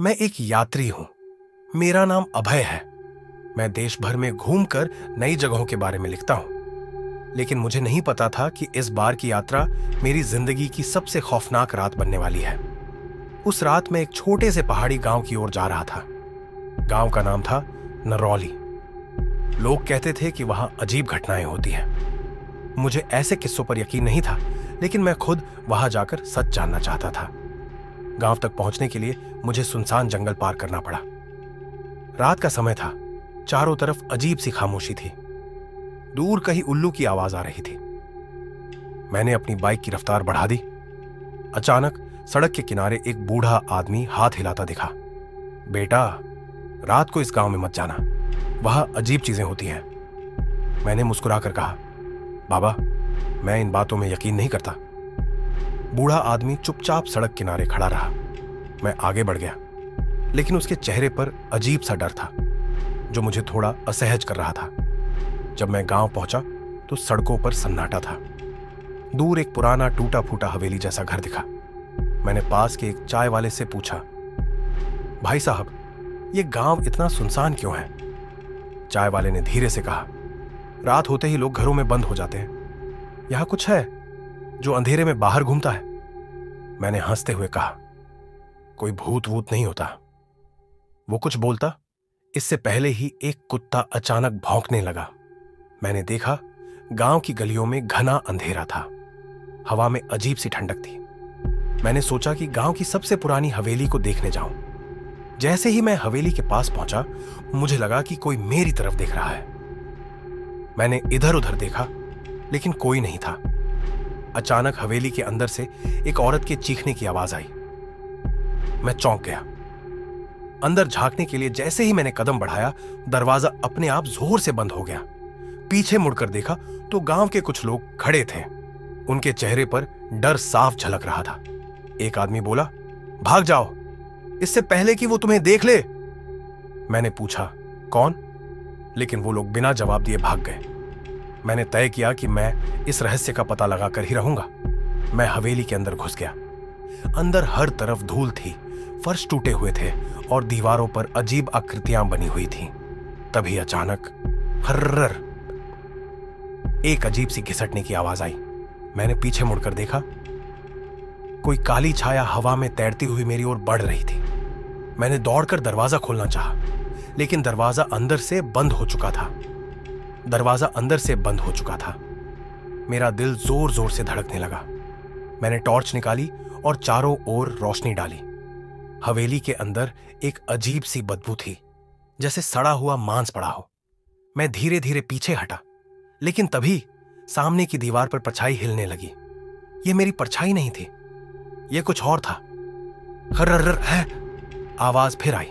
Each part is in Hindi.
मैं एक यात्री हूं। मेरा नाम अभय है। मैं देश भर में घूमकर नई जगहों के बारे में लिखता हूं, लेकिन मुझे नहीं पता था कि इस बार की यात्रा मेरी जिंदगी की सबसे खौफनाक रात बनने वाली है। उस रात मैं एक छोटे से पहाड़ी गांव की ओर जा रहा था। गांव का नाम था नरौली। लोग कहते थे कि वहां अजीब घटनाएं होती हैं। मुझे ऐसे किस्सों पर यकीन नहीं था, लेकिन मैं खुद वहां जाकर सच जानना चाहता था। गांव तक पहुंचने के लिए मुझे सुनसान जंगल पार करना पड़ा। रात का समय था। चारों तरफ अजीब सी खामोशी थी। दूर कहीं उल्लू की आवाज आ रही थी। मैंने अपनी बाइक की रफ्तार बढ़ा दी। अचानक सड़क के किनारे एक बूढ़ा आदमी हाथ हिलाता दिखा। बेटा, रात को इस गांव में मत जाना, वहां अजीब चीजें होती हैं। मैंने मुस्कुराकर कहा, बाबा, मैं इन बातों में यकीन नहीं करता। बूढ़ा आदमी चुपचाप सड़क किनारे खड़ा रहा। मैं आगे बढ़ गया, लेकिन उसके चेहरे पर अजीब सा डर था जो मुझे थोड़ा असहज कर रहा था। जब मैं गांव पहुंचा तो सड़कों पर सन्नाटा था। दूर एक पुराना टूटा फूटा हवेली जैसा घर दिखा। मैंने पास के एक चाय वाले से पूछा, भाई साहब, ये गांव इतना सुनसान क्यों है? चाय वाले ने धीरे से कहा, रात होते ही लोग घरों में बंद हो जाते हैं। यहां कुछ है जो अंधेरे में बाहर घूमता है? मैंने हंसते हुए कहा, कोई भूत वूत नहीं होता। वो कुछ बोलता, इससे पहले ही एक कुत्ता अचानक भौंकने लगा। मैंने देखा गांव की गलियों में घना अंधेरा था। हवा में अजीब सी ठंडक थी। मैंने सोचा कि गांव की सबसे पुरानी हवेली को देखने जाऊं। जैसे ही मैं हवेली के पास पहुंचा, मुझे लगा कि कोई मेरी तरफ देख रहा है। मैंने इधर उधर देखा, लेकिन कोई नहीं था। अचानक हवेली के अंदर से एक औरत के चीखने की आवाज आई। मैं चौंक गया। अंदर झांकने के लिए जैसे ही मैंने कदम बढ़ाया, दरवाजा अपने आप जोर से बंद हो गया। पीछे मुड़कर देखा तो गांव के कुछ लोग खड़े थे। उनके चेहरे पर डर साफ झलक रहा था। एक आदमी बोला, भाग जाओ, इससे पहले कि वो तुम्हें देख ले। मैंने पूछा, कौन? लेकिन वो लोग बिना जवाब दिए भाग गए। मैंने तय किया कि मैं इस रहस्य का पता लगाकर ही रहूंगा। मैं हवेली के अंदर घुस गया। अंदर हर तरफ धूल थी, फर्श टूटे हुए थे और दीवारों पर अजीब आकृतियां बनी हुई थीं। तभी अचानक हर्रर, एक अजीब सी घिसटने की आवाज आई। मैंने पीछे मुड़कर देखा। कोई काली छाया हवा में तैरती हुई मेरी ओर बढ़ रही थी। मैंने दौड़कर दरवाजा खोलना चाहा, लेकिन दरवाजा अंदर से बंद हो चुका था। मेरा दिल जोर जोर से धड़कने लगा। मैंने टॉर्च निकाली और चारों ओर रोशनी डाली। हवेली के अंदर एक अजीब सी बदबू थी, जैसे सड़ा हुआ मांस पड़ा हो। मैं धीरे धीरे पीछे हटा, लेकिन तभी सामने की दीवार पर परछाई हिलने लगी। यह मेरी परछाई नहीं थी, यह कुछ और था। खर्रर है, आवाज फिर आई।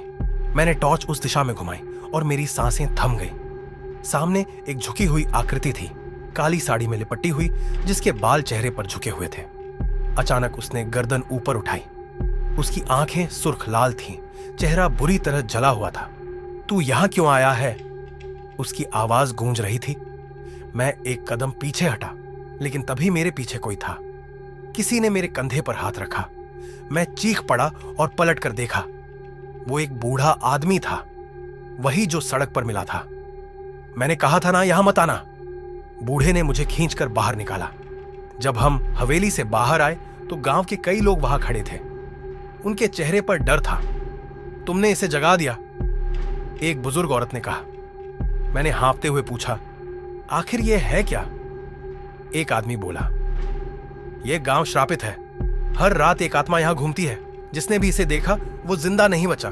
मैंने टॉर्च उस दिशा में घुमाई और मेरी सांसें थम गईं। सामने एक झुकी हुई आकृति थी, काली साड़ी में लिपटी हुई, जिसके बाल चेहरे पर झुके हुए थे। अचानक उसने गर्दन ऊपर उठाई। उसकी आंखें सुर्ख लाल थीं, चेहरा बुरी तरह जला हुआ था। तू यहां क्यों आया है? उसकी आवाज गूंज रही थी। मैं एक कदम पीछे हटा, लेकिन तभी मेरे पीछे कोई था। किसी ने मेरे कंधे पर हाथ रखा। मैं चीख पड़ा और पलट कर देखा। वो एक बूढ़ा आदमी था, वही जो सड़क पर मिला था। मैंने कहा था ना, यहां मत आना। बूढ़े ने मुझे खींचकर बाहर निकाला। जब हम हवेली से बाहर आए तो गांव के कई लोग वहां खड़े थे। उनके चेहरे पर डर था। तुमने इसे जगा दिया, एक बुजुर्ग औरत ने कहा। मैंने हाँफते हुए पूछा, आखिर यह है क्या? एक आदमी बोला, यह गांव श्रापित है। हर रात एक आत्मा यहां घूमती है। जिसने भी इसे देखा वो जिंदा नहीं बचा।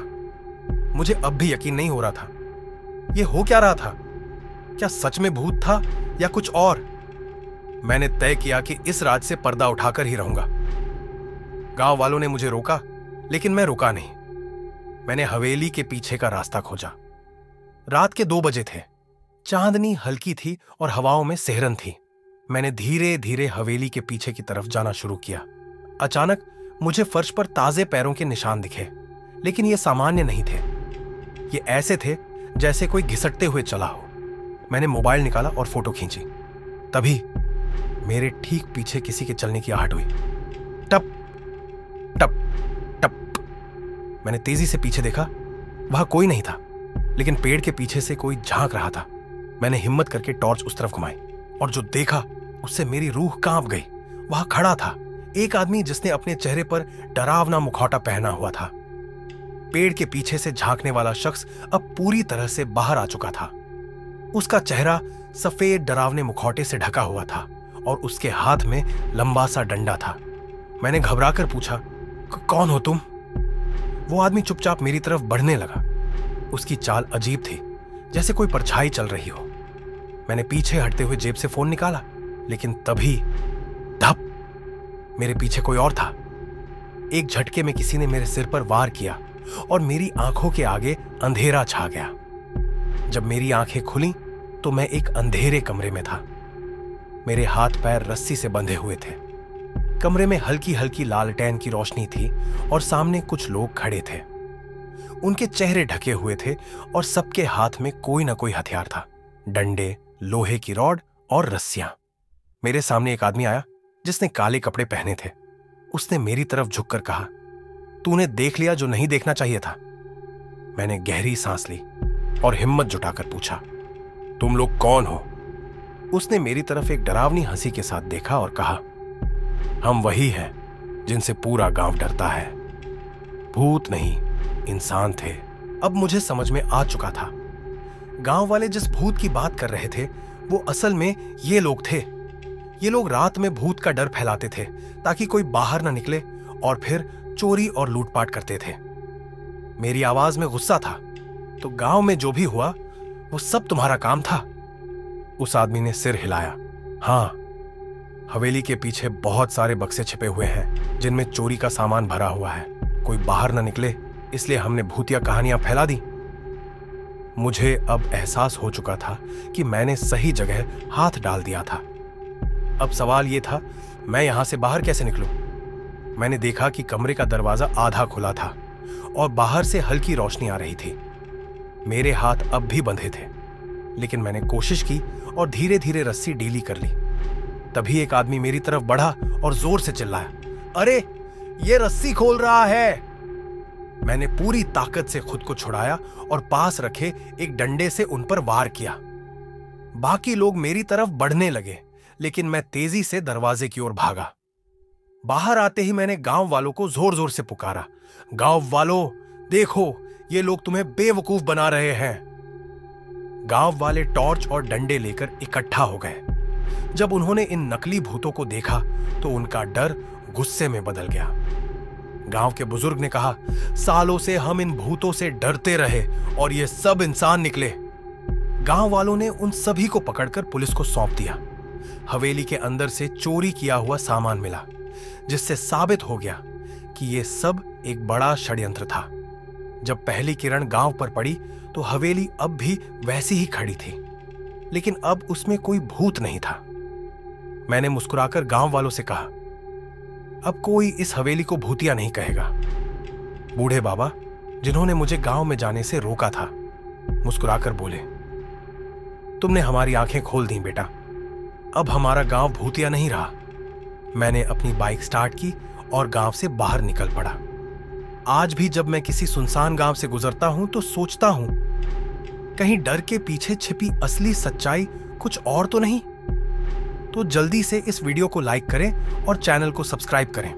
मुझे अब भी यकीन नहीं हो रहा था। यह हो क्या रहा था? क्या सच में भूत था या कुछ और? मैंने तय किया कि इस रात से पर्दा उठाकर ही रहूंगा। गांव वालों ने मुझे रोका, लेकिन मैं रुका नहीं। मैंने हवेली के पीछे का रास्ता खोजा। रात के 2 बजे थे। चांदनी हल्की थी और हवाओं में सिहरन थी। मैंने धीरे धीरे हवेली के पीछे की तरफ जाना शुरू किया। अचानक मुझे फर्श पर ताजे पैरों के निशान दिखे, लेकिन ये सामान्य नहीं थे। ये ऐसे थे जैसे कोई घिसटते हुए चला हो। मैंने मोबाइल निकाला और फोटो खींची। तभी मेरे ठीक पीछे किसी के चलने की आहट हुई। टप टप टप। मैंने तेजी से पीछे देखा। वहां कोई नहीं था, लेकिन पेड़ के पीछे से कोई झांक रहा था। मैंने हिम्मत करके टॉर्च उस तरफ घुमाई और जो देखा उससे मेरी रूह कांप गई। वहां खड़ा था एक आदमी जिसने अपने चेहरे पर डरावना मुखौटा पहना हुआ था। पेड़ के पीछे से झांकने वाला शख्स अब पूरी तरह से बाहर आ चुका था। उसका चेहरा सफेद डरावने मुखौटे से ढका हुआ था और उसके हाथ में लंबा सा डंडा था। मैंने घबराकर पूछा, कौन हो तुम? वो आदमी चुपचाप मेरी तरफ बढ़ने लगा। उसकी चाल अजीब थी, जैसे कोई परछाई चल रही हो। मैंने पीछे हटते हुए जेब से फोन निकाला, लेकिन तभी धप, मेरे पीछे कोई और था। एक झटके में किसी ने मेरे सिर पर वार किया और मेरी आंखों के आगे अंधेरा छा गया। जब मेरी आंखें खुली तो मैं एक अंधेरे कमरे में था। मेरे हाथ पैर रस्सी से बंधे हुए थे। कमरे में हल्की हल्की लालटेन की रोशनी थी और सामने कुछ लोग खड़े थे। उनके चेहरे ढके हुए थे और सबके हाथ में कोई ना कोई हथियार था, डंडे, लोहे की रॉड और रस्सियां। मेरे सामने एक आदमी आया जिसने काले कपड़े पहने थे। उसने मेरी तरफ झुककर कहा, तूने देख लिया जो नहीं देखना चाहिए था। मैंने गहरी सांस ली और हिम्मत जुटाकर पूछा, तुम लोग कौन हो? उसने मेरी तरफ एक डरावनी हंसी के साथ देखा और कहा, हम वही हैं जिनसे पूरा गांव डरता है। भूत नहीं, इंसान थे। अब मुझे समझ में आ चुका था। गांव वाले जिस भूत की बात कर रहे थे वो असल में ये लोग थे। ये लोग रात में भूत का डर फैलाते थे ताकि कोई बाहर ना निकले और फिर चोरी और लूटपाट करते थे। मेरी आवाज में गुस्सा था। तो गांव में जो भी हुआ वो सब तुम्हारा काम था? उस आदमी ने सिर हिलाया। हाँ, हवेली के पीछे बहुत सारे बक्से छिपे हुए हैं जिनमें चोरी का सामान भरा हुआ है। कोई बाहर ना निकले इसलिए हमने भूतिया कहानियां फैला दी। मुझे अब एहसास हो चुका था कि मैंने सही जगह हाथ डाल दिया था। अब सवाल यह था, मैं यहां से बाहर कैसे निकलूं? मैंने देखा कि कमरे का दरवाजा आधा खुला था और बाहर से हल्की रोशनी आ रही थी। मेरे हाथ अब भी बंधे थे, लेकिन मैंने कोशिश की और धीरे धीरे रस्सी ढीली कर ली। तभी एक आदमी मेरी तरफ बढ़ा और जोर से चिल्लाया, अरे ये रस्सी खोल रहा है। मैंने पूरी ताकत से खुद को छुड़ाया और पास रखे एक डंडे से उन पर वार किया। बाकी लोग मेरी तरफ बढ़ने लगे, लेकिन मैं तेजी से दरवाजे की ओर भागा। बाहर आते ही मैंने गांव वालों को जोर जोर से पुकारा, गांव वालों, देखो ये लोग तुम्हें बेवकूफ बना रहे हैं। गांव वाले टॉर्च और डंडे लेकर इकट्ठा हो गए। जब उन्होंने इन नकली भूतों को देखा तो उनका डर गुस्से में बदल गया। गांव के बुजुर्ग ने कहा, सालों से हम इन भूतों से डरते रहे और ये सब इंसान निकले। गांव वालों ने उन सभी को पकड़कर पुलिस को सौंप दिया। हवेली के अंदर से चोरी किया हुआ सामान मिला, जिससे साबित हो गया कि ये सब एक बड़ा षड्यंत्र था। जब पहली किरण गांव पर पड़ी तो हवेली अब भी वैसी ही खड़ी थी, लेकिन अब उसमें कोई भूत नहीं था। मैंने मुस्कुराकर गांव वालों से कहा, अब कोई इस हवेली को भूतिया नहीं कहेगा। बूढ़े बाबा, जिन्होंने मुझे गांव में जाने से रोका था, मुस्कुराकर बोले, तुमने हमारी आंखें खोल दी बेटा। अब हमारा गांव भूतिया नहीं रहा। मैंने अपनी बाइक स्टार्ट की और गांव से बाहर निकल पड़ा। आज भी जब मैं किसी सुनसान गांव से गुजरता हूं तो सोचता हूं, कहीं डर के पीछे छिपी असली सच्चाई कुछ और तो नहीं? तो जल्दी से इस वीडियो को लाइक करें और चैनल को सब्सक्राइब करें।